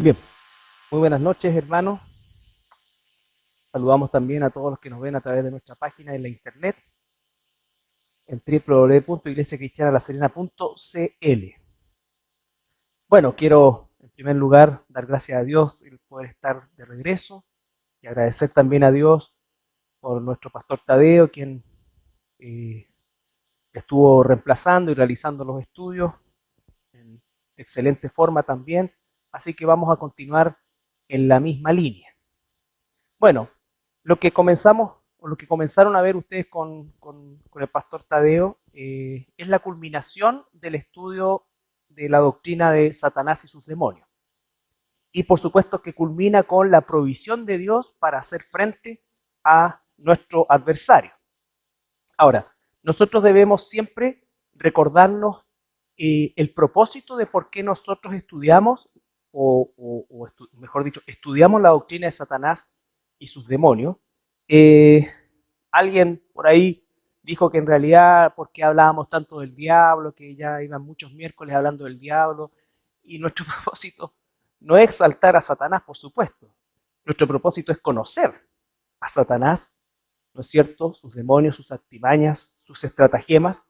Bien, muy buenas noches, hermanos. Saludamos también a todos los que nos ven a través de nuestra página en la internet en www.iglesiacristianalaserena.cl. Bueno, quiero en primer lugar dar gracias a Dios el poder estar de regreso y agradecer también a Dios por nuestro pastor Tadeo, quien eh, estuvo reemplazando y realizando los estudios en excelente forma también. Así que vamos a continuar en la misma línea. Bueno, lo que comenzamos, o lo que comenzaron a ver ustedes con el pastor Tadeo, es la culminación del estudio de la doctrina de Satanás y sus demonios. Y por supuesto que culmina con la provisión de Dios para hacer frente a nuestro adversario. Ahora, nosotros debemos siempre recordarnos el propósito de por qué nosotros estudiamos, mejor dicho, estudiamos la doctrina de Satanás y sus demonios. Eh, Alguien por ahí dijo que en realidad, ¿por qué hablábamos tanto del diablo? Que ya iban muchos miércoles hablando del diablo. Y nuestro propósito no es exaltar a Satanás, por supuesto. Nuestro propósito es conocer a Satanás, ¿no es cierto? Sus demonios, sus artimañas, sus estratagemas.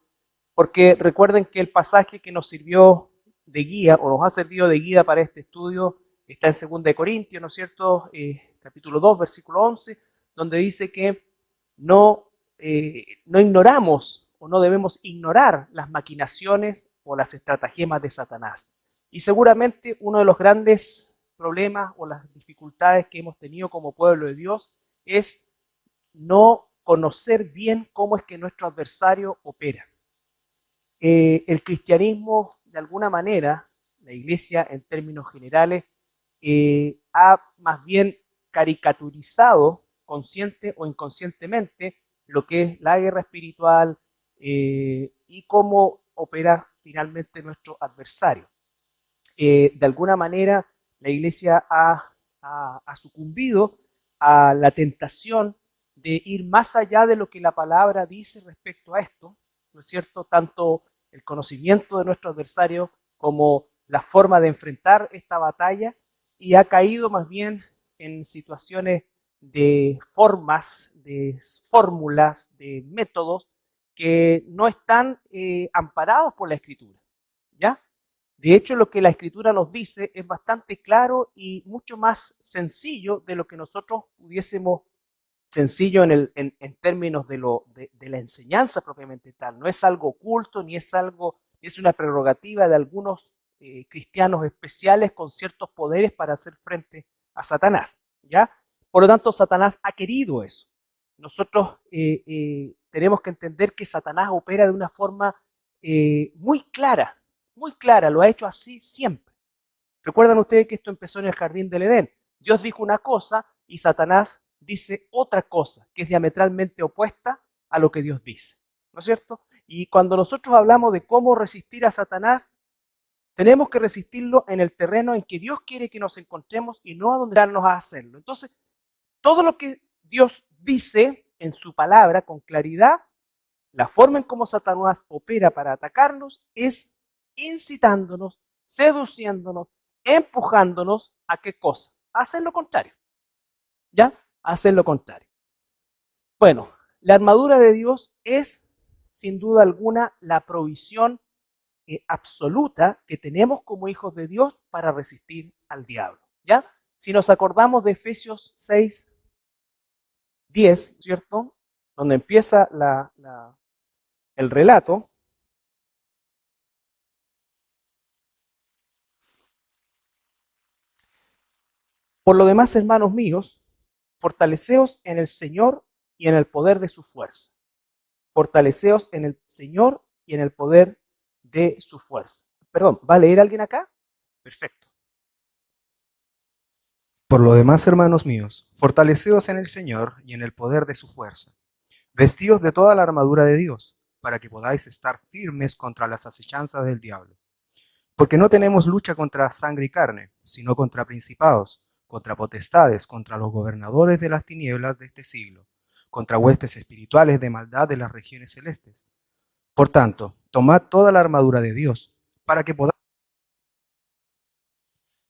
Porque recuerden que el pasaje que nos sirvió de guía, o nos ha servido de guía para este estudio, está en 2 Corintios, ¿no es cierto? Capítulo 2, versículo 11, donde dice que no ignoramos o no debemos ignorar las maquinaciones o las estratagemas de Satanás. Y seguramente uno de los grandes problemas o las dificultades que hemos tenido como pueblo de Dios es no conocer bien cómo es que nuestro adversario opera. El cristianismo, de alguna manera, la iglesia en términos generales, ha más bien caricaturizado, consciente o inconscientemente, lo que es la guerra espiritual y cómo opera finalmente nuestro adversario. De alguna manera, la iglesia ha sucumbido a la tentación de ir más allá de lo que la palabra dice respecto a esto, ¿no es cierto? Tanto el conocimiento de nuestro adversario como la forma de enfrentar esta batalla, y ha caído más bien en situaciones de formas, de fórmulas, de métodos que no están amparados por la escritura, ¿ya? De hecho, lo que la escritura nos dice es bastante claro y mucho más sencillo de lo que nosotros pudiésemos, sencillo en términos de la enseñanza propiamente tal. No es algo oculto, ni es algo, es una prerrogativa de algunos cristianos especiales con ciertos poderes para hacer frente a Satanás, ¿ya? Por lo tanto, Satanás ha querido eso. Nosotros tenemos que entender que Satanás opera de una forma muy clara, lo ha hecho así siempre. Recuerdan ustedes que esto empezó en el jardín del Edén. Dios dijo una cosa y Satanás dice otra cosa, que es diametralmente opuesta a lo que Dios dice, ¿no es cierto? Y cuando nosotros hablamos de cómo resistir a Satanás, tenemos que resistirlo en el terreno en que Dios quiere que nos encontremos y no a donde darnos a hacerlo. Entonces, todo lo que Dios dice en su palabra con claridad, la forma en cómo Satanás opera para atacarnos es incitándonos, seduciéndonos, empujándonos a qué cosa, a hacer lo contrario, ¿ya? A hacer lo contrario. Bueno, la armadura de Dios es, sin duda alguna, la provisión absoluta que tenemos como hijos de Dios para resistir al diablo, ¿ya? Si nos acordamos de Efesios 6, 10, ¿cierto? Donde empieza el relato. Por lo demás, hermanos míos, fortaleceos en el Señor y en el poder de su fuerza. Fortaleceos en el Señor y en el poder de su fuerza. Perdón, ¿va a leer alguien acá? Perfecto. Por lo demás, hermanos míos, fortaleceos en el Señor y en el poder de su fuerza. Vestíos de toda la armadura de Dios, para que podáis estar firmes contra las acechanzas del diablo. Porque no tenemos lucha contra sangre y carne, sino contra principados, contra potestades, contra los gobernadores de las tinieblas de este siglo, contra huestes espirituales de maldad de las regiones celestes. Por tanto, tomad toda la armadura de Dios, para que podáis...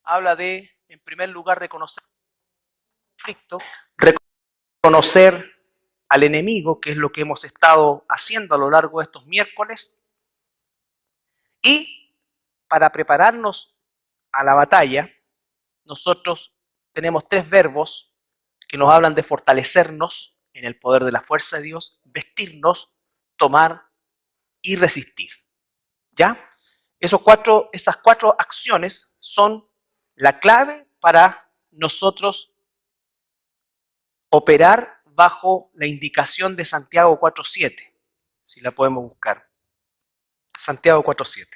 Habla de en primer lugar, reconocer el conflicto, reconocer al enemigo, que es lo que hemos estado haciendo a lo largo de estos miércoles, y para prepararnos a la batalla, nosotros tenemos 3 verbos que nos hablan de fortalecernos en el poder de la fuerza de Dios, vestirnos, tomar y resistir. ¿Ya? Esas 4 acciones son la clave para nosotros operar bajo la indicación de Santiago 4.7, si la podemos buscar. Santiago 4.7.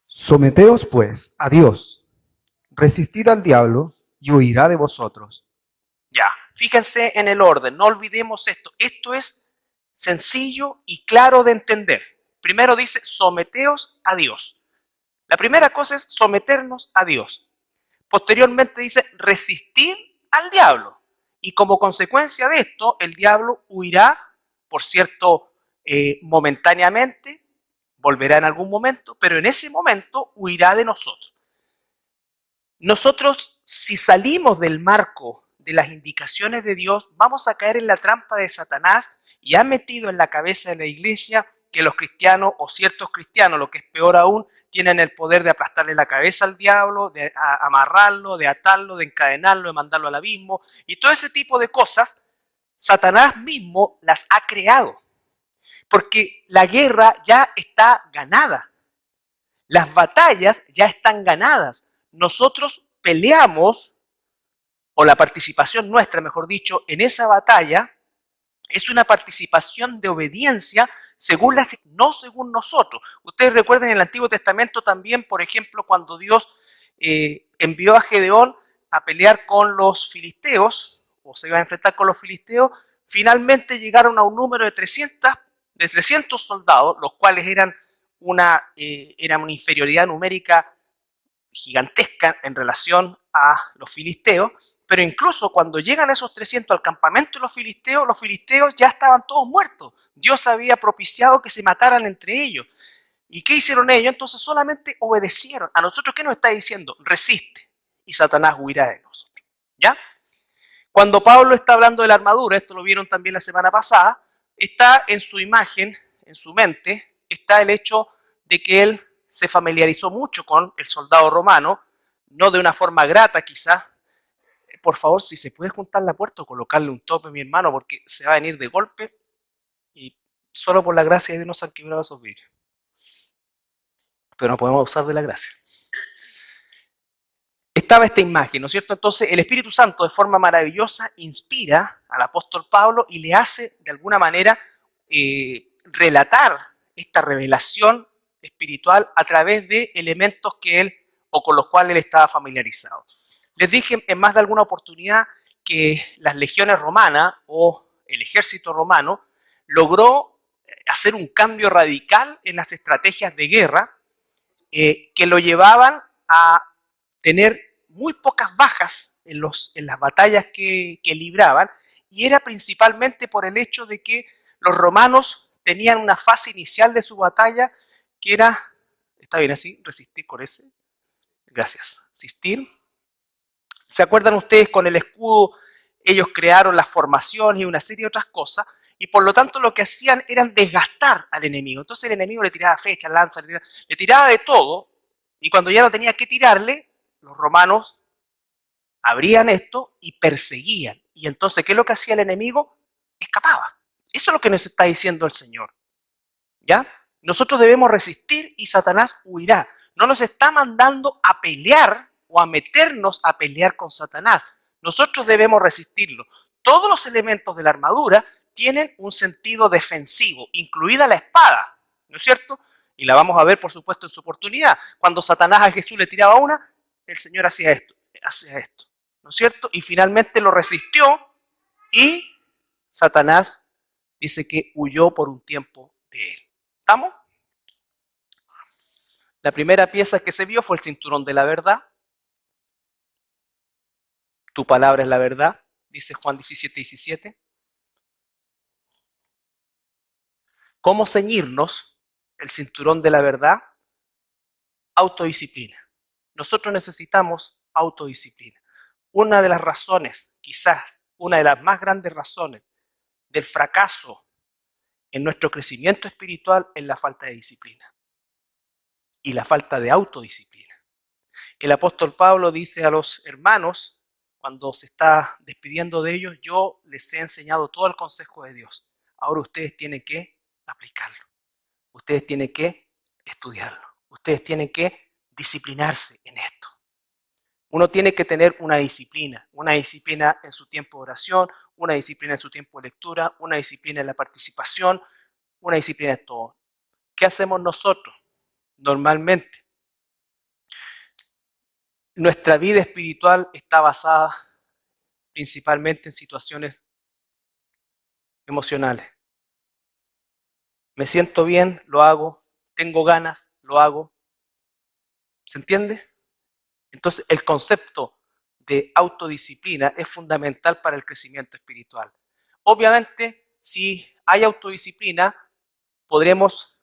Someteos pues a Dios, resistid al diablo y huirá de vosotros. Ya, fíjense en el orden, no olvidemos esto. Esto es sencillo y claro de entender. Primero dice, someteos a Dios. La primera cosa es someternos a Dios. Posteriormente dice, resistir al diablo. Y como consecuencia de esto, el diablo huirá, por cierto, momentáneamente, volverá en algún momento, pero en ese momento huirá de nosotros. Nosotros, si salimos del marco de las indicaciones de Dios, vamos a caer en la trampa de Satanás y ha metido en la cabeza de la iglesia que los cristianos o ciertos cristianos, lo que es peor aún, tienen el poder de aplastarle la cabeza al diablo, de amarrarlo, de atarlo, de encadenarlo, de mandarlo al abismo y todo ese tipo de cosas. Satanás mismo las ha creado, porque la guerra ya está ganada, las batallas ya están ganadas. Nosotros peleamos, o la participación nuestra, mejor dicho, en esa batalla es una participación de obediencia según no según nosotros. Ustedes recuerden en el Antiguo Testamento también, por ejemplo, cuando Dios envió a Gedeón a pelear con los filisteos, o se iba a enfrentar con los filisteos, finalmente llegaron a un número de 300 soldados, los cuales eran una inferioridad numérica gigantesca en relación a los filisteos, pero incluso cuando llegan esos 300 al campamento de los filisteos ya estaban todos muertos. Dios había propiciado que se mataran entre ellos. ¿Y qué hicieron ellos? Entonces solamente obedecieron. ¿A nosotros qué nos está diciendo? Resiste y Satanás huirá de nosotros. ¿Ya? Cuando Pablo está hablando de la armadura, esto lo vieron también la semana pasada, está en su imagen, en su mente, está el hecho de que él se familiarizó mucho con el soldado romano, no de una forma grata quizás. Por favor, si se puede juntar la puerta o colocarle un tope, mi hermano, porque se va a venir de golpe y solo por la gracia de Dios nos han quebrado esos vidrios. Pero no podemos abusar de la gracia. Estaba esta imagen, ¿no es cierto? Entonces el Espíritu Santo de forma maravillosa inspira al apóstol Pablo y le hace de alguna manera relatar esta revelación espiritual a través de elementos que él o con los cuales él estaba familiarizado. Les dije en más de alguna oportunidad que las legiones romanas o el ejército romano logró hacer un cambio radical en las estrategias de guerra que lo llevaban a tener muy pocas bajas en las batallas que libraban, y era principalmente por el hecho de que los romanos tenían una fase inicial de su batalla que era, está bien así, resistir con ese, gracias, resistir. ¿Se acuerdan ustedes con el escudo? Ellos crearon las formaciones y una serie de otras cosas, y por lo tanto lo que hacían era desgastar al enemigo. Entonces el enemigo le tiraba flechas, lanzas, le tiraba de todo, y cuando ya no tenía que tirarle, los romanos abrían esto y perseguían. Y entonces, ¿qué es lo que hacía el enemigo? Escapaba. Eso es lo que nos está diciendo el Señor. ¿Ya? Nosotros debemos resistir y Satanás huirá. No nos está mandando a pelear o a meternos a pelear con Satanás. Nosotros debemos resistirlo. Todos los elementos de la armadura tienen un sentido defensivo, incluida la espada, ¿no es cierto? Y la vamos a ver, por supuesto, en su oportunidad. Cuando Satanás a Jesús le tiraba una, el Señor hacía esto, ¿no es cierto? Y finalmente lo resistió y Satanás dice que huyó por un tiempo de él. ¿Estamos? La primera pieza que se vio fue el cinturón de la verdad. Tu palabra es la verdad, dice Juan 17:17. ¿Cómo ceñirnos? el cinturón de la verdad, autodisciplina. Nosotros necesitamos autodisciplina. Una de las razones, quizás una de las más grandes razones del fracaso en nuestro crecimiento espiritual es la falta de disciplina y la falta de autodisciplina. El apóstol Pablo dice a los hermanos, cuando se está despidiendo de ellos, yo les he enseñado todo el consejo de Dios. Ahora ustedes tienen que aplicarlo. Ustedes tienen que estudiarlo. Ustedes tienen que disciplinarse en esto. Uno tiene que tener una disciplina en su tiempo de oración, una disciplina en su tiempo de lectura, una disciplina en la participación, una disciplina en todo. ¿Qué hacemos nosotros? Normalmente, nuestra vida espiritual está basada principalmente en situaciones emocionales. Me siento bien, lo hago. Tengo ganas, lo hago. ¿Se entiende? Entonces, el concepto de autodisciplina es fundamental para el crecimiento espiritual. Obviamente, si hay autodisciplina, podremos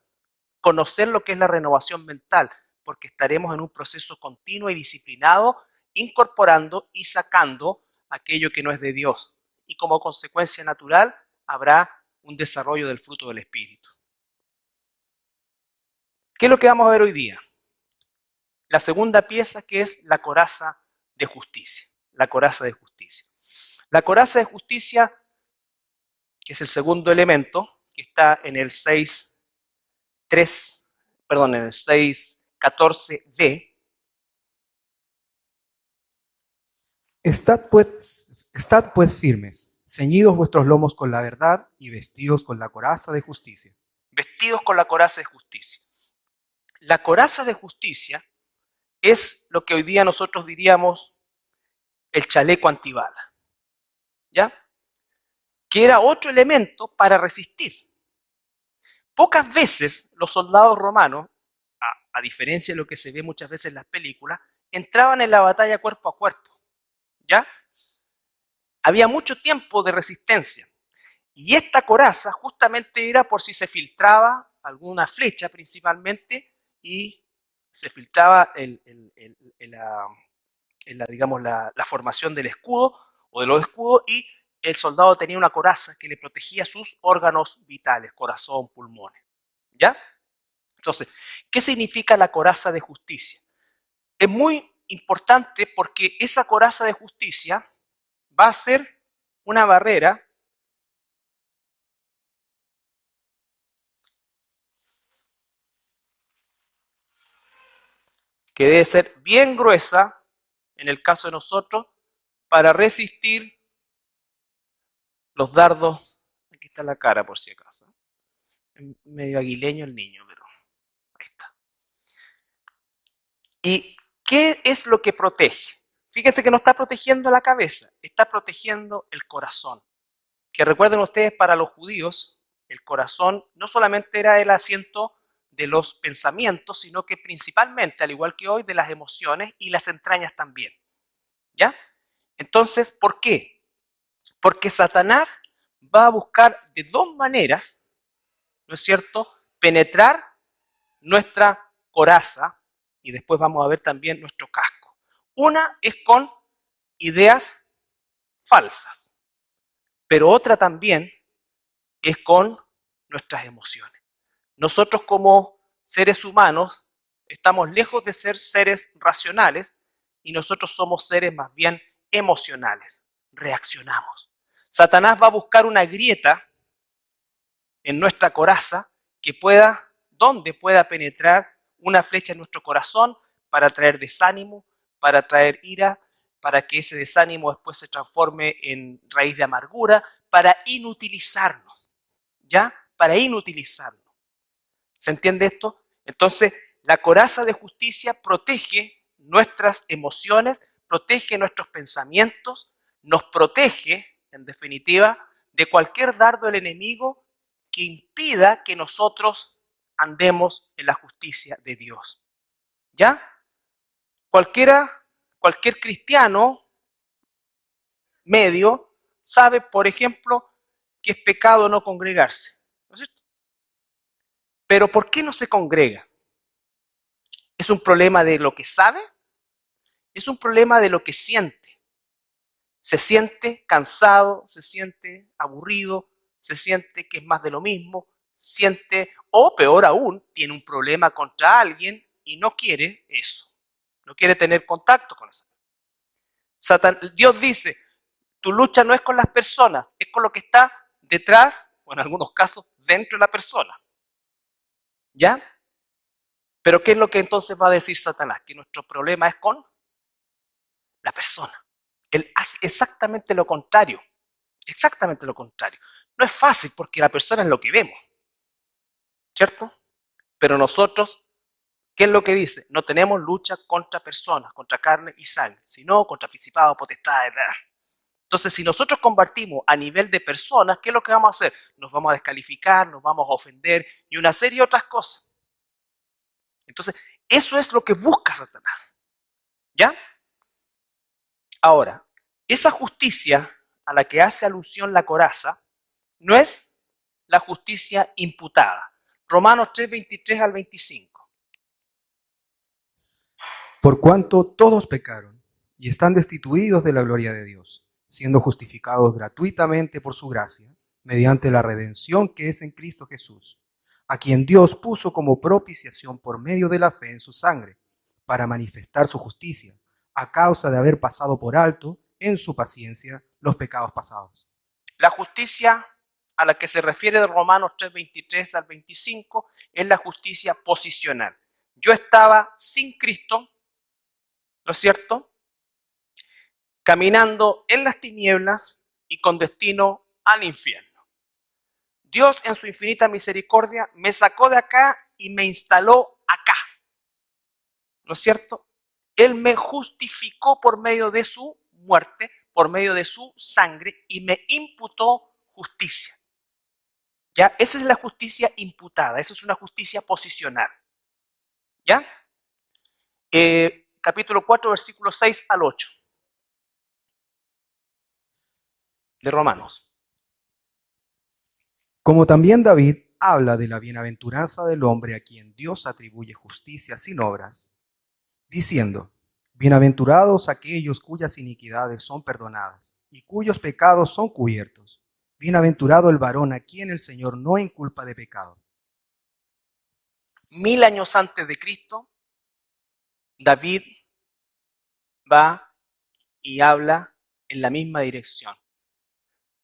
conocer lo que es la renovación mental, porque estaremos en un proceso continuo y disciplinado, incorporando y sacando aquello que no es de Dios. Y como consecuencia natural, habrá un desarrollo del fruto del Espíritu. ¿Qué es lo que vamos a ver hoy día? La segunda pieza, que es la coraza de justicia. La coraza de justicia. La coraza de justicia, que es el segundo elemento, que está en el 6.14b. Estad pues firmes, ceñidos vuestros lomos con la verdad y vestidos con la coraza de justicia. Vestidos con la coraza de justicia. La coraza de justicia es lo que hoy día nosotros diríamos el chaleco antibala, ¿ya? Que era otro elemento para resistir. Pocas veces los soldados romanos, a diferencia de lo que se ve muchas veces en las películas, entraban en la batalla cuerpo a cuerpo, ¿ya? Había mucho tiempo de resistencia. Y esta coraza justamente era por si se filtraba alguna flecha principalmente y se filtraba digamos, la formación del escudo o de los escudos y el soldado tenía una coraza que le protegía sus órganos vitales, corazón, pulmones. ¿Ya? Entonces, ¿qué significa la coraza de justicia? Es muy importante porque esa coraza de justicia va a ser una barrera que debe ser bien gruesa, en el caso de nosotros, para resistir los dardos. Aquí está la cara por si acaso. Medio aguileño el niño, pero ahí está. ¿Y qué es lo que protege? Fíjense que no está protegiendo la cabeza, está protegiendo el corazón. Que recuerden ustedes, para los judíos, el corazón no solamente era el asiento de los pensamientos, sino que principalmente, al igual que hoy, de las emociones y las entrañas también. ¿Ya? Entonces, ¿por qué? Porque Satanás va a buscar de dos maneras, ¿no es cierto?, penetrar nuestra coraza y después vamos a ver también nuestro casco. Una es con ideas falsas, pero otra también es con nuestras emociones. Nosotros como seres humanos estamos lejos de ser seres racionales y nosotros somos seres más bien emocionales, reaccionamos. Satanás va a buscar una grieta en nuestra coraza que pueda, donde pueda penetrar una flecha en nuestro corazón para traer desánimo, para traer ira, para que ese desánimo después se transforme en raíz de amargura, para inutilizarnos, ¿ya? Para inutilizarnos. ¿Se entiende esto? Entonces, la coraza de justicia protege nuestras emociones, protege nuestros pensamientos, nos protege, en definitiva, de cualquier dardo del enemigo que impida que nosotros andemos en la justicia de Dios. ¿Ya? Cualquier cristiano medio sabe, por ejemplo, que es pecado no congregarse. ¿No es cierto? Pero ¿por qué no se congrega? ¿Es un problema de lo que sabe? Es un problema de lo que siente. Se siente cansado, se siente aburrido, se siente que es más de lo mismo, siente, o peor aún, tiene un problema contra alguien y no quiere eso. No quiere tener contacto con esa persona. Dios dice, tu lucha no es con las personas, es con lo que está detrás, o en algunos casos, dentro de la persona. ¿Ya? Pero ¿qué es lo que entonces va a decir Satanás? Que nuestro problema es con la persona. Él hace exactamente lo contrario. Exactamente lo contrario. No es fácil porque la persona es lo que vemos. ¿Cierto? Pero nosotros, ¿qué es lo que dice? No tenemos lucha contra personas, contra carne y sangre, sino contra principados, potestades, etc. Entonces, si nosotros combatimos a nivel de personas, ¿qué es lo que vamos a hacer? Nos vamos a descalificar, nos vamos a ofender y una serie de otras cosas. Entonces, eso es lo que busca Satanás. ¿Ya? Ahora, esa justicia a la que hace alusión la coraza no es la justicia imputada. Romanos 3, 23 al 25. Por cuanto todos pecaron y están destituidos de la gloria de Dios, siendo justificados gratuitamente por su gracia, mediante la redención que es en Cristo Jesús, a quien Dios puso como propiciación por medio de la fe en su sangre, para manifestar su justicia, a causa de haber pasado por alto en su paciencia los pecados pasados. La justicia a la que se refiere de Romanos 3, 23 al 25 es la justicia posicional. Yo estaba sin Cristo, ¿no es cierto? Caminando en las tinieblas y con destino al infierno. Dios en su infinita misericordia me sacó de acá y me instaló acá, ¿no es cierto? Él me justificó por medio de su muerte, por medio de su sangre y me imputó justicia. ¿Ya? Esa es la justicia imputada, esa es una justicia posicional. ¿Ya? Capítulo 4, versículos 6 al 8 de Romanos. Como también David habla de la bienaventuranza del hombre a quien Dios atribuye justicia sin obras, diciendo, bienaventurados aquellos cuyas iniquidades son perdonadas y cuyos pecados son cubiertos. Bienaventurado el varón a quien el Señor no inculpa de pecado. 1000 años antes de Cristo, David va y habla en la misma dirección,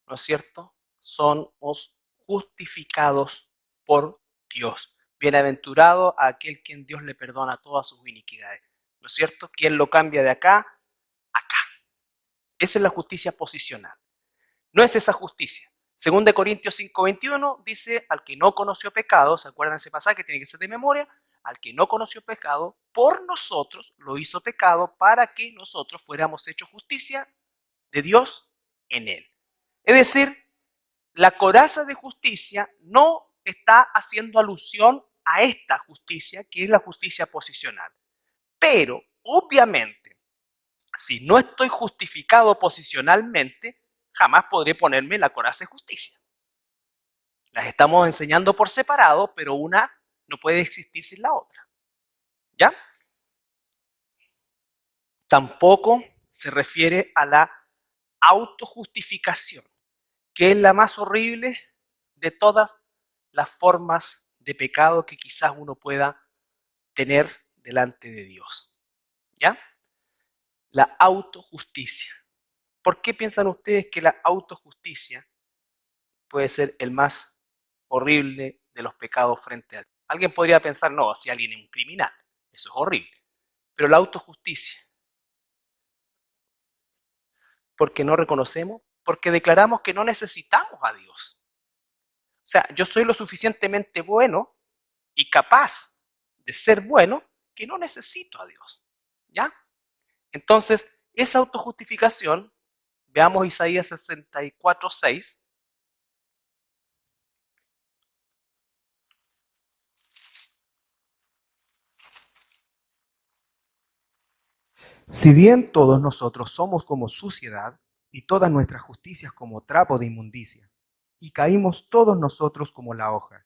¿no es cierto? Somos justificados por Dios. Bienaventurado a aquel quien Dios le perdona todas sus iniquidades, ¿no es cierto? ¿Quién lo cambia de acá a acá? Esa es la justicia posicional. No es esa justicia. Según de Corintios 5:21 dice, al que no conoció pecado, ¿se acuerdan ese pasaje? Tiene que ser de memoria. Al que no conoció pecado, por nosotros lo hizo pecado para que nosotros fuéramos hechos justicia de Dios en él. Es decir, la coraza de justicia no está haciendo alusión a esta justicia, que es la justicia posicional. Pero, obviamente, si no estoy justificado posicionalmente, jamás podré ponerme la coraza de justicia. Las estamos enseñando por separado, pero una no puede existir sin la otra. ¿Ya? Tampoco se refiere a la autojustificación, que es la más horrible de todas las formas de pecado que quizás uno pueda tener delante de Dios. ¿Ya? La autojusticia. ¿Por qué piensan ustedes que la autojusticia puede ser el más horrible de los pecados frente a Dios? Alguien podría pensar, no, si alguien es un criminal, eso es horrible. Pero la autojusticia, porque no reconocemos, porque declaramos que no necesitamos a Dios. O sea, yo soy lo suficientemente bueno y capaz de ser bueno que no necesito a Dios. ¿Ya? Entonces, esa autojustificación, veamos Isaías 64:6. Si bien todos nosotros somos como suciedad y todas nuestras justicias como trapo de inmundicia, y caímos todos nosotros como la hoja,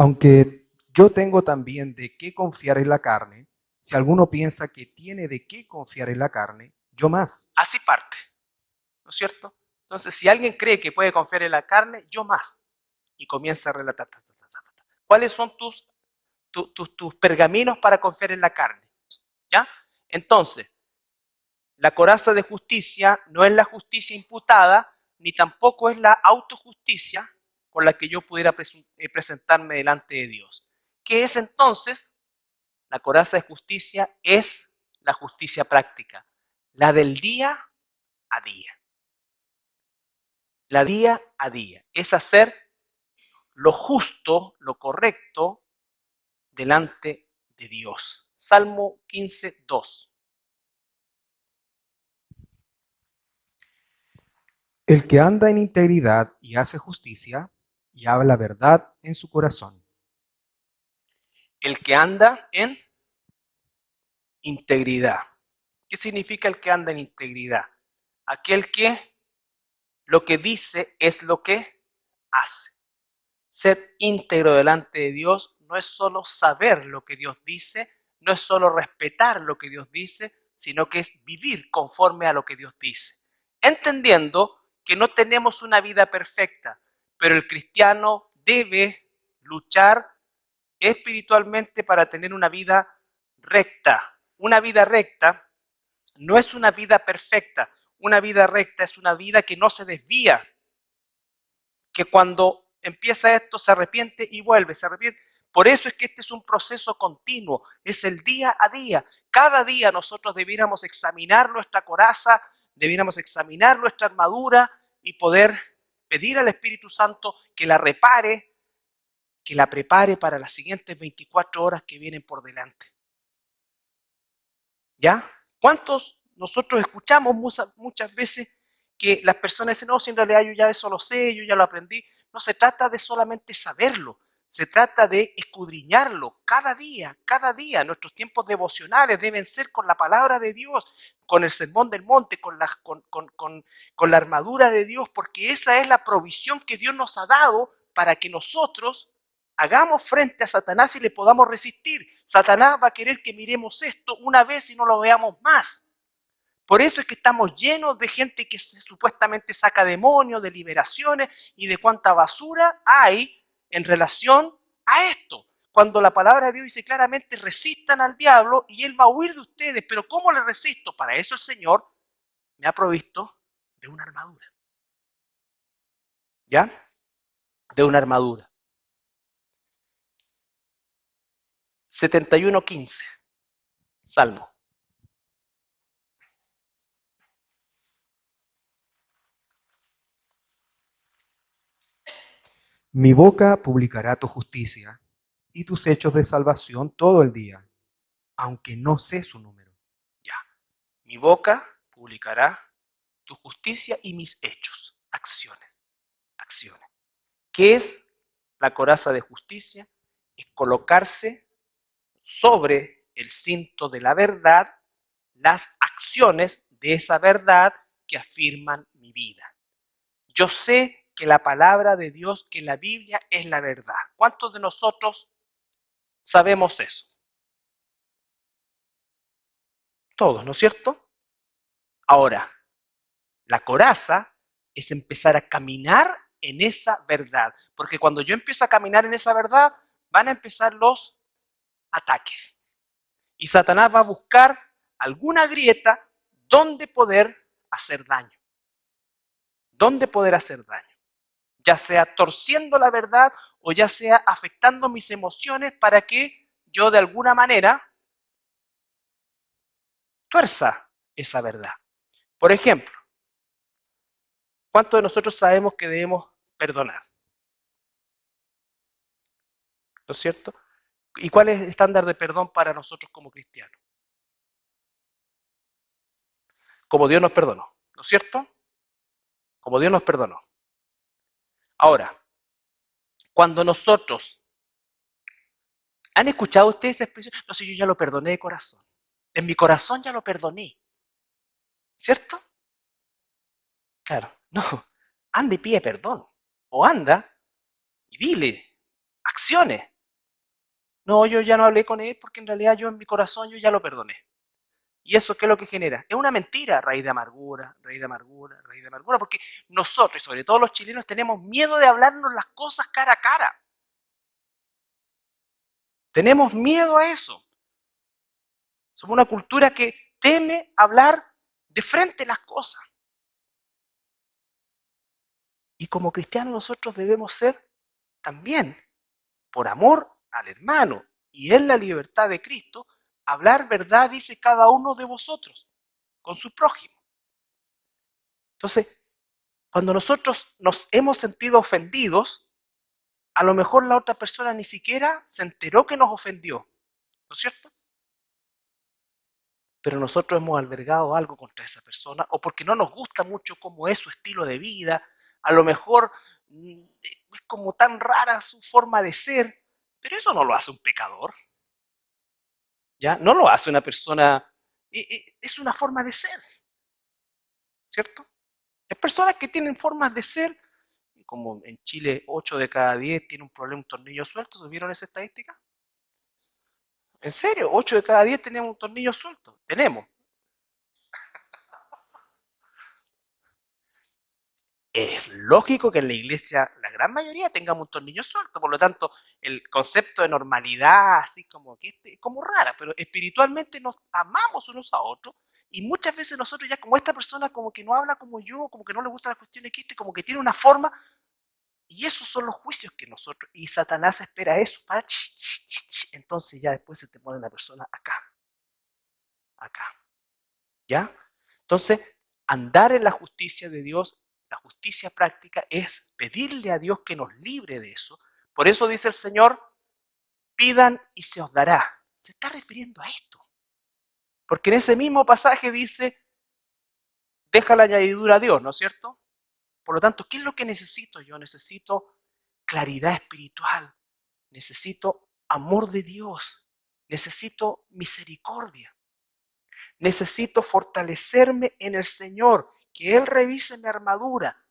Aunque yo tengo también de qué confiar en la carne, si alguno piensa que tiene de qué confiar en la carne, yo más. Así parte, ¿no es cierto? Entonces, si alguien cree que puede confiar en la carne, yo más. Y comienza a relatar. ¿Cuáles son tus pergaminos para confiar en la carne? ¿Ya? Entonces, la coraza de justicia no es la justicia imputada, ni tampoco es la autojusticia con la que yo pudiera presentarme delante de Dios. ¿Qué es entonces? La coraza de justicia es la justicia práctica, la del día a día. La día a día. Es hacer lo justo, lo correcto delante de Dios. Salmo 15, 2. El que anda en integridad y hace justicia y habla verdad en su corazón. El que anda en integridad. ¿Qué significa el que anda en integridad? Aquel que lo que dice es lo que hace. Ser íntegro delante de Dios no es solo saber lo que Dios dice, no es solo respetar lo que Dios dice, sino que es vivir conforme a lo que Dios dice. Entendiendo que no tenemos una vida perfecta, pero el cristiano debe luchar espiritualmente para tener una vida recta. Una vida recta no es una vida perfecta. Una vida recta es una vida que no se desvía, que cuando empieza esto se arrepiente y vuelve, se arrepiente. Por eso es que este es un proceso continuo, es el día a día. Cada día nosotros debiéramos examinar nuestra coraza, debiéramos examinar nuestra armadura y poder pedir al Espíritu Santo que la repare, que la prepare para las siguientes 24 horas que vienen por delante. ¿Ya? ¿Cuántos nosotros escuchamos muchas veces que las personas dicen, no, si en realidad yo ya eso lo sé, yo ya lo aprendí? No se trata de solamente saberlo, se trata de escudriñarlo cada día, cada día. Nuestros tiempos devocionales deben ser con la palabra de Dios, con el sermón del monte, con la armadura de Dios, porque esa es la provisión que Dios nos ha dado para que nosotros hagamos frente a Satanás y le podamos resistir. Satanás va a querer que miremos esto una vez y no lo veamos más. Por eso es que estamos llenos de gente que supuestamente saca demonios, de liberaciones y de cuánta basura hay en relación a esto. Cuando la palabra de Dios dice claramente, resistan al diablo y él va a huir de ustedes. Pero ¿cómo le resisto? Para eso el Señor me ha provisto de una armadura. ¿Ya? De una armadura. 71:15. Salmo. Mi boca publicará tu justicia y tus hechos de salvación todo el día, aunque no sé su número. Ya. Mi boca publicará tu justicia y mis hechos, acciones, acciones. ¿Qué es la coraza de justicia? Es colocarse sobre el cinto de la verdad las acciones de esa verdad que afirman mi vida. Yo sé que la palabra de Dios, que la Biblia es la verdad. ¿Cuántos de nosotros sabemos eso? Todos, ¿no es cierto? Ahora, la coraza es empezar a caminar en esa verdad, porque cuando yo empiezo a caminar en esa verdad, van a empezar los ataques. Y Satanás va a buscar alguna grieta donde poder hacer daño. Donde poder hacer daño. Ya sea torciendo la verdad o ya sea afectando mis emociones para que yo de alguna manera tuerza esa verdad. Por ejemplo, ¿cuántos de nosotros sabemos que debemos perdonar? ¿No es cierto? ¿Y cuál es el estándar de perdón para nosotros como cristianos? Como Dios nos perdonó, ¿no es cierto? Como Dios nos perdonó. Ahora, cuando nosotros, ¿han escuchado ustedes esa expresión? No sé, yo ya lo perdoné de corazón. En mi corazón ya lo perdoné. ¿Cierto? Claro, no. Anda y pide perdón. O anda y dile acciones. No, yo ya no hablé con él porque en realidad yo en mi corazón yo ya lo perdoné. ¿Y eso qué es lo que genera? Es una mentira, raíz de amargura, raíz de amargura, raíz de amargura, porque nosotros, y sobre todo los chilenos, tenemos miedo de hablarnos las cosas cara a cara. Tenemos miedo a eso. Somos una cultura que teme hablar de frente las cosas. Y como cristianos nosotros debemos ser también, por amor al hermano y en la libertad de Cristo, hablar verdad, dice cada uno de vosotros, con su prójimo. Entonces, cuando nosotros nos hemos sentido ofendidos, a lo mejor la otra persona ni siquiera se enteró que nos ofendió, ¿no es cierto? Pero nosotros hemos albergado algo contra esa persona, o porque no nos gusta mucho cómo es su estilo de vida, a lo mejor es como tan rara su forma de ser, pero eso no lo hace un pecador, ¿ya? No lo hace una persona, es una forma de ser, ¿cierto? Hay personas que tienen formas de ser, como en Chile 8 de cada 10 tiene un problema, un tornillo suelto, ¿vieron esa estadística? En serio, 8 de cada 10 tenemos un tornillo suelto, tenemos. Es lógico que en la iglesia la gran mayoría tengamos un tornillo suelto, por lo tanto, el concepto de normalidad, así como que como rara, pero espiritualmente nos amamos unos a otros y muchas veces nosotros ya como esta persona como que no habla como yo, como que no le gustan las cuestiones que como que tiene una forma, y esos son los juicios que nosotros, y Satanás espera eso, para entonces ya después se te pone la persona acá, acá, ¿ya? Entonces, andar en la justicia de Dios, la justicia práctica, es pedirle a Dios que nos libre de eso. Por eso dice el Señor, pidan y se os dará. Se está refiriendo a esto. Porque en ese mismo pasaje dice, deja la añadidura a Dios, ¿no es cierto? Por lo tanto, ¿qué es lo que necesito yo? Necesito claridad espiritual, necesito amor de Dios, necesito misericordia, necesito fortalecerme en el Señor, que Él revise mi armadura.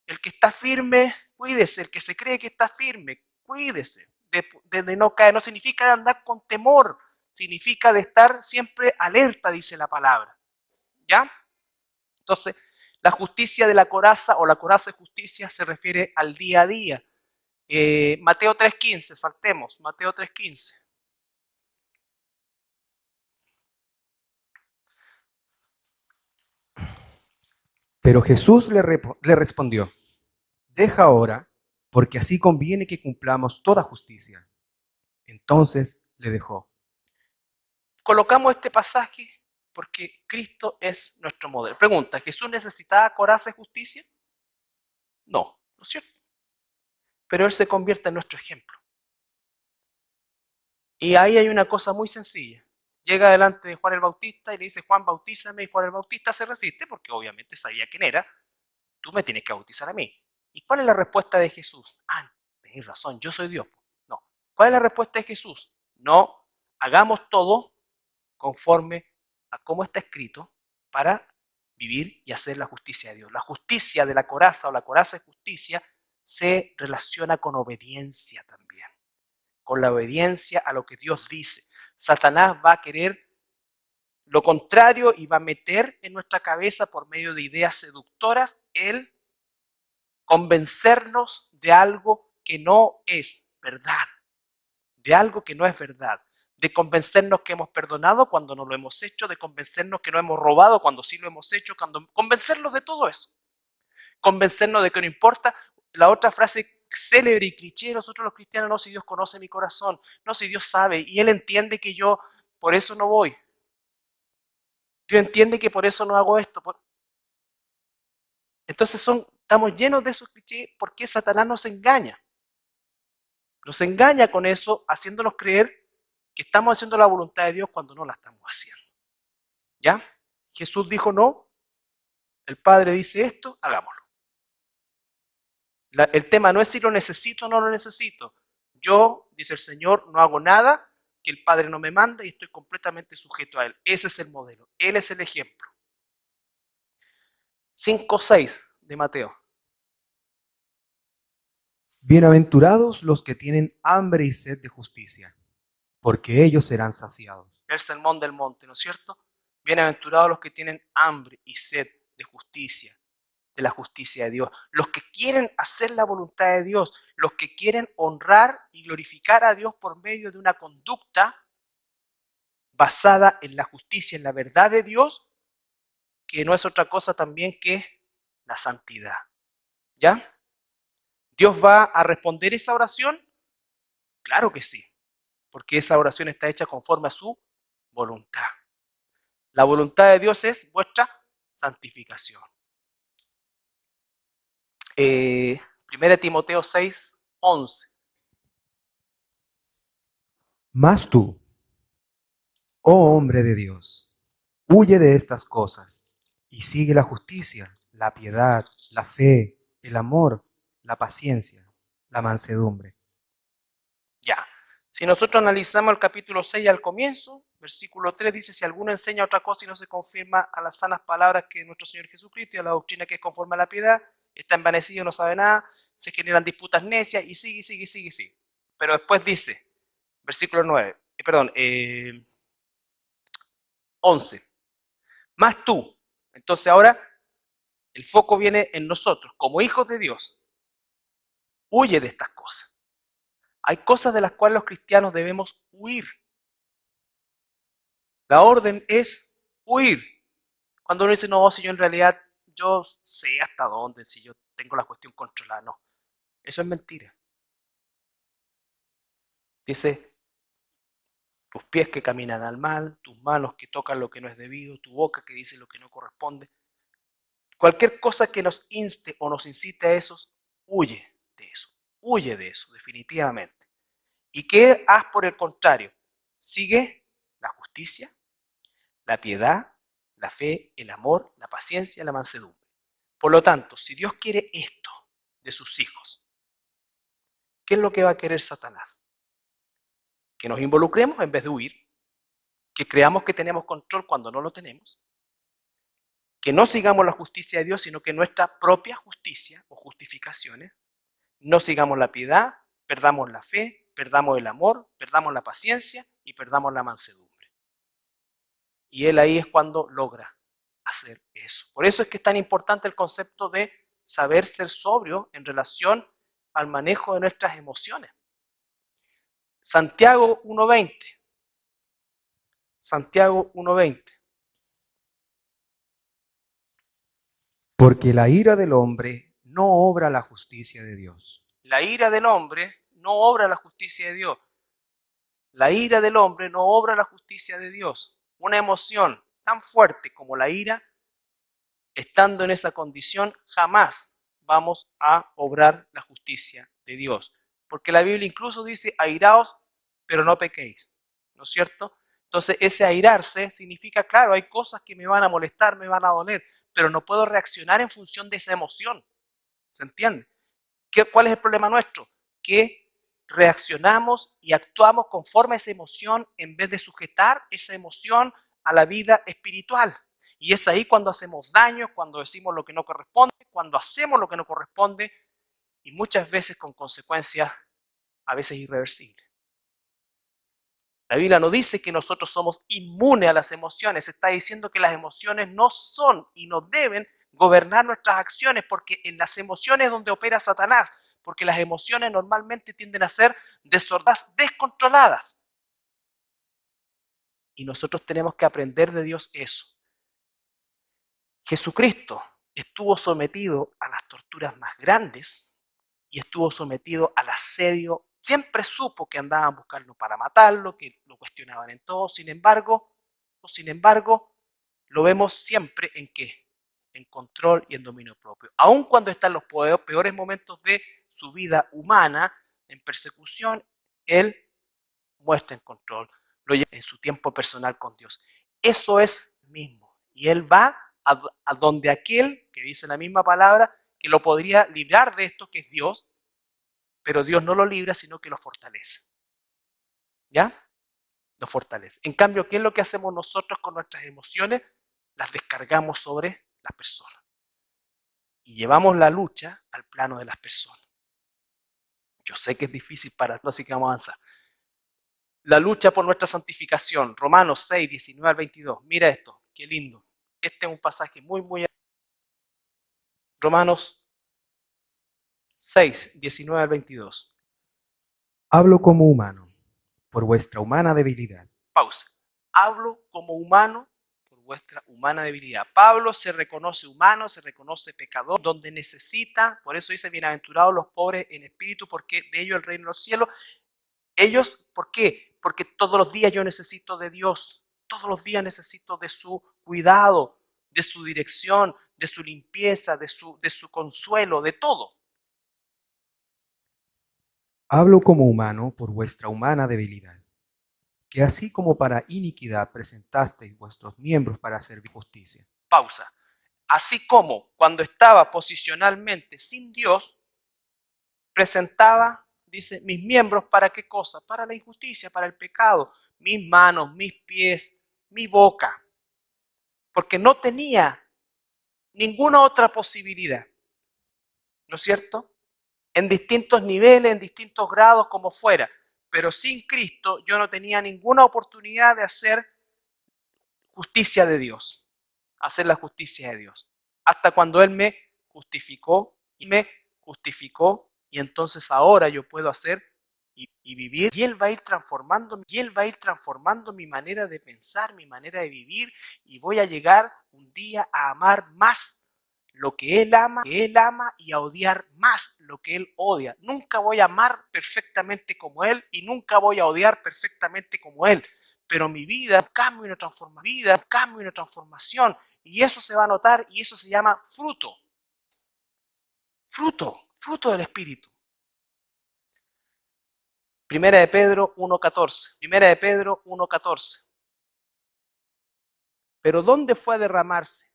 El que está firme, cuídese. El que se cree que está firme, cuídese. De no caer. No significa de andar con temor, significa de estar siempre alerta, dice la palabra. ¿Ya? Entonces, la justicia de la coraza o la coraza de justicia se refiere al día a día. Mateo 3.15, saltemos, Mateo 3.15. Pero Jesús le respondió, deja ahora, porque así conviene que cumplamos toda justicia. Entonces le dejó. Colocamos este pasaje porque Cristo es nuestro modelo. Pregunta, ¿Jesús necesitaba coraza y justicia? No, ¿no es cierto? Pero Él se convierte en nuestro ejemplo. Y ahí hay una cosa muy sencilla. Llega delante de Juan el Bautista y le dice, Juan, bautízame, y Juan el Bautista se resiste porque obviamente sabía quién era, tú me tienes que bautizar a mí. ¿Y cuál es la respuesta de Jesús? Ah, tenés razón, yo soy Dios. No. ¿Cuál es la respuesta de Jesús? No, hagamos todo conforme a cómo está escrito para vivir y hacer la justicia de Dios. La justicia de la coraza o la coraza de justicia se relaciona con obediencia también, con la obediencia a lo que Dios dice. Satanás va a querer lo contrario y va a meter en nuestra cabeza por medio de ideas seductoras el convencernos de algo que no es verdad, de algo que no es verdad, de convencernos que hemos perdonado cuando no lo hemos hecho, de convencernos que no hemos robado cuando sí lo hemos hecho, convencernos de todo eso, convencernos de que no importa. La otra frase célebre y cliché de nosotros los cristianos, no, si Dios conoce mi corazón, no, si Dios sabe y Él entiende que yo por eso no voy, Dios entiende que por eso no hago esto. Entonces estamos llenos de esos clichés porque Satanás nos engaña. Nos engaña con eso, haciéndonos creer que estamos haciendo la voluntad de Dios cuando no la estamos haciendo. ¿Ya? Jesús dijo no, el Padre dice esto, hagámoslo. El tema no es si lo necesito o no lo necesito. Yo, dice el Señor, no hago nada que el Padre no me manda y estoy completamente sujeto a Él. Ese es el modelo, Él es el ejemplo. 5:6 de Mateo. Bienaventurados los que tienen hambre y sed de justicia, porque ellos serán saciados. El sermón del monte, ¿no es cierto? Bienaventurados los que tienen hambre y sed de justicia, de la justicia de Dios, los que quieren hacer la voluntad de Dios, los que quieren honrar y glorificar a Dios por medio de una conducta basada en la justicia, en la verdad de Dios, que no es otra cosa también que la santidad. ¿Ya? ¿Dios va a responder esa oración? Claro que sí, porque esa oración está hecha conforme a su voluntad. La voluntad de Dios es vuestra santificación. 1 Timoteo 6, 11. Mas tú, oh hombre de Dios, huye de estas cosas y sigue la justicia, la piedad, la fe, el amor, la paciencia, la mansedumbre. Ya. Si nosotros analizamos el capítulo 6 al comienzo, versículo 3 dice, si alguno enseña otra cosa y no se confirma a las sanas palabras que nuestro Señor Jesucristo y a la doctrina que es conforme a la piedad, está envanecido, no sabe nada, se generan disputas necias y sigue. Pero después dice, versículo 9, 11, más tú. Entonces ahora el foco viene en nosotros, como hijos de Dios. Huye de estas cosas. Hay cosas de las cuales los cristianos debemos huir. La orden es huir. Cuando uno dice, no, si yo en realidad, yo sé hasta dónde, si yo tengo la cuestión controlada, no. Eso es mentira. Dice, tus pies que caminan al mal, tus manos que tocan lo que no es debido, tu boca que dice lo que no corresponde. Cualquier cosa que nos inste o nos incite a eso, huye de eso. Huye de eso, definitivamente. ¿Y qué haz por el contrario? Sigue la justicia, la piedad, la fe, el amor, la paciencia, la mansedumbre. Por lo tanto, si Dios quiere esto de sus hijos, ¿qué es lo que va a querer Satanás? Que nos involucremos en vez de huir, que creamos que tenemos control cuando no lo tenemos, que no sigamos la justicia de Dios, sino que nuestra propia justicia o justificaciones, no sigamos la piedad, perdamos la fe, perdamos el amor, perdamos la paciencia y perdamos la mansedumbre. Y él ahí es cuando logra hacer eso. Por eso es que es tan importante el concepto de saber ser sobrio en relación al manejo de nuestras emociones. Santiago 1.20. Santiago 1.20. Porque la ira del hombre no obra la justicia de Dios. La ira del hombre no obra la justicia de Dios. La ira del hombre no obra la justicia de Dios. Una emoción tan fuerte como la ira, estando en esa condición, jamás vamos a obrar la justicia de Dios. Porque la Biblia incluso dice, airaos, pero no pequéis. ¿No es cierto? Entonces, ese airarse significa, claro, hay cosas que me van a molestar, me van a doler, pero no puedo reaccionar en función de esa emoción. ¿Se entiende? ¿Cuál es el problema nuestro? Que reaccionamos y actuamos conforme a esa emoción en vez de sujetar esa emoción a la vida espiritual. Y es ahí cuando hacemos daño, cuando decimos lo que no corresponde, cuando hacemos lo que no corresponde y muchas veces con consecuencias a veces irreversibles. La Biblia no dice que nosotros somos inmunes a las emociones, está diciendo que las emociones no son y no deben gobernar nuestras acciones, porque en las emociones es donde opera Satanás, porque las emociones normalmente tienden a ser desordenadas, descontroladas. Y nosotros tenemos que aprender de Dios eso. Jesucristo estuvo sometido a las torturas más grandes y estuvo sometido al asedio. Siempre supo que andaban buscando para matarlo, que lo cuestionaban en todo. Sin embargo, lo vemos siempre en qué, en control y en dominio propio. Aun cuando están los peores momentos de su vida humana, en persecución, él muestra en control, lo lleva en su tiempo personal con Dios. Eso es mismo. Y él va a donde aquel que dice la misma palabra que lo podría librar de esto, que es Dios, pero Dios no lo libra, sino que lo fortalece. ¿Ya? Lo fortalece. En cambio, ¿qué es lo que hacemos nosotros con nuestras emociones? Las descargamos sobre las personas. Y llevamos la lucha al plano de las personas. Yo sé que es difícil para todos, así que vamos a avanzar. La lucha por nuestra santificación. Romanos 6, 19 al 22. Mira esto, qué lindo. Este es un pasaje muy... Romanos 6, 19 al 22. Hablo como humano, por vuestra humana debilidad. Pausa. Hablo como humano por vuestra humana debilidad. Pablo se reconoce humano, se reconoce pecador, donde necesita, por eso dice, bienaventurados los pobres en espíritu, porque de ellos el reino de los cielos. Ellos, ¿por qué? Porque todos los días yo necesito de Dios, todos los días necesito de su cuidado, de su dirección, de su limpieza, de su consuelo, de todo. Hablo como humano por vuestra humana debilidad, que así como para iniquidad presentasteis vuestros miembros para servir justicia. Pausa. Así como cuando estaba posicionalmente sin Dios, presentaba, dice, mis miembros para qué cosa, para la injusticia, para el pecado, mis manos, mis pies, mi boca, porque no tenía ninguna otra posibilidad, ¿no es cierto? En distintos niveles, en distintos grados, como fuera, pero sin Cristo yo no tenía ninguna oportunidad de hacer justicia de Dios, hacer la justicia de Dios, hasta cuando Él me justificó y entonces ahora yo puedo hacer y vivir, y Él va a ir transformando mi manera de pensar, mi manera de vivir, y voy a llegar un día a amar más lo que Él ama y a odiar más lo que Él odia. Nunca voy a amar perfectamente como Él y nunca voy a odiar perfectamente como Él, pero mi vida, un cambio y una transformación, y eso se va a notar, y eso se llama fruto del Espíritu. Primera de Pedro 1:14. Pero ¿dónde fue a derramarse?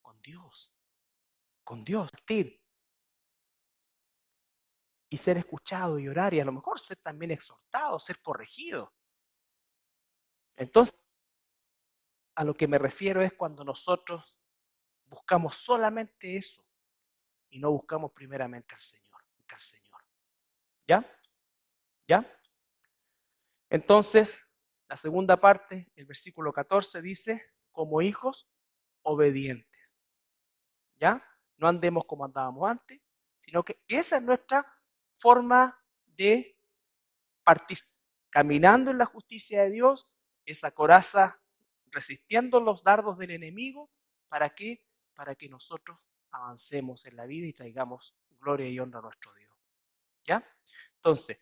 Con Dios, y ser escuchado y orar, y a lo mejor ser también exhortado, ser corregido. Entonces, a lo que me refiero es cuando nosotros buscamos solamente eso y no buscamos primeramente al Señor. ¿Ya? ¿Ya? Entonces, la segunda parte, el versículo 14 dice, como hijos obedientes. ¿Ya? No andemos como andábamos antes, sino que esa es nuestra forma de participar, caminando en la justicia de Dios, esa coraza resistiendo los dardos del enemigo. ¿Para qué? Para que nosotros avancemos en la vida y traigamos gloria y honra a nuestro Dios. ¿Ya? Entonces,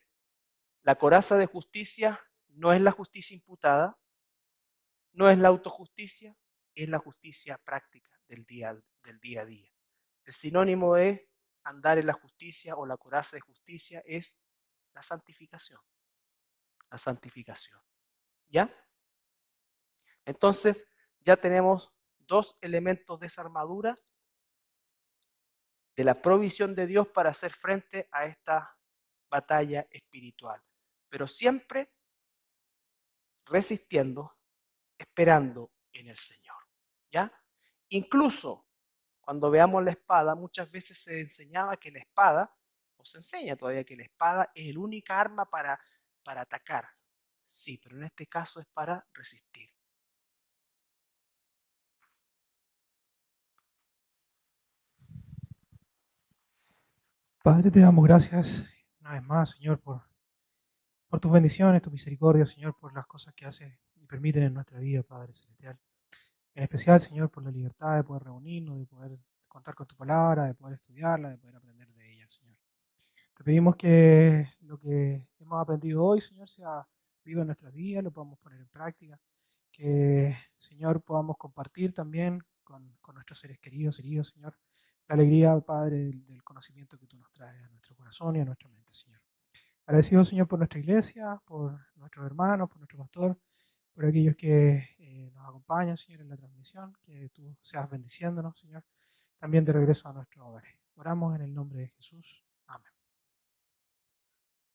la coraza de justicia no es la justicia imputada, no es la autojusticia, es la justicia práctica del día a día. El sinónimo de andar en la justicia o la coraza de justicia es la santificación. La santificación. ¿Ya? Entonces, ya tenemos dos elementos de esa armadura de la provisión de Dios para hacer frente a esta batalla espiritual. Pero siempre resistiendo, esperando en el Señor. ¿Ya? Incluso cuando veamos la espada, muchas veces se enseñaba que la espada, o se enseña todavía que la espada es la única arma para atacar. Sí, pero en este caso es para resistir. Padre, te damos gracias una vez más, Señor, por tus bendiciones, tu misericordia, Señor, por las cosas que haces y permiten en nuestra vida, Padre Celestial. En especial, Señor, por la libertad de poder reunirnos, de poder contar con tu palabra, de poder estudiarla, de poder aprender de ella, Señor. Te pedimos que lo que hemos aprendido hoy, Señor, sea vivo en nuestras vidas, lo podamos poner en práctica, que, Señor, podamos compartir también con nuestros seres queridos, Señor, la alegría, Padre, del conocimiento que tú nos traes a nuestro corazón y a nuestra mente, Señor. Agradecido, Señor, por nuestra iglesia, por nuestros hermanos, por nuestro pastor, por aquellos que nos acompañan, Señor, en la transmisión, que tú seas bendiciéndonos, Señor, también de regreso a nuestros hogares. Oramos en el nombre de Jesús.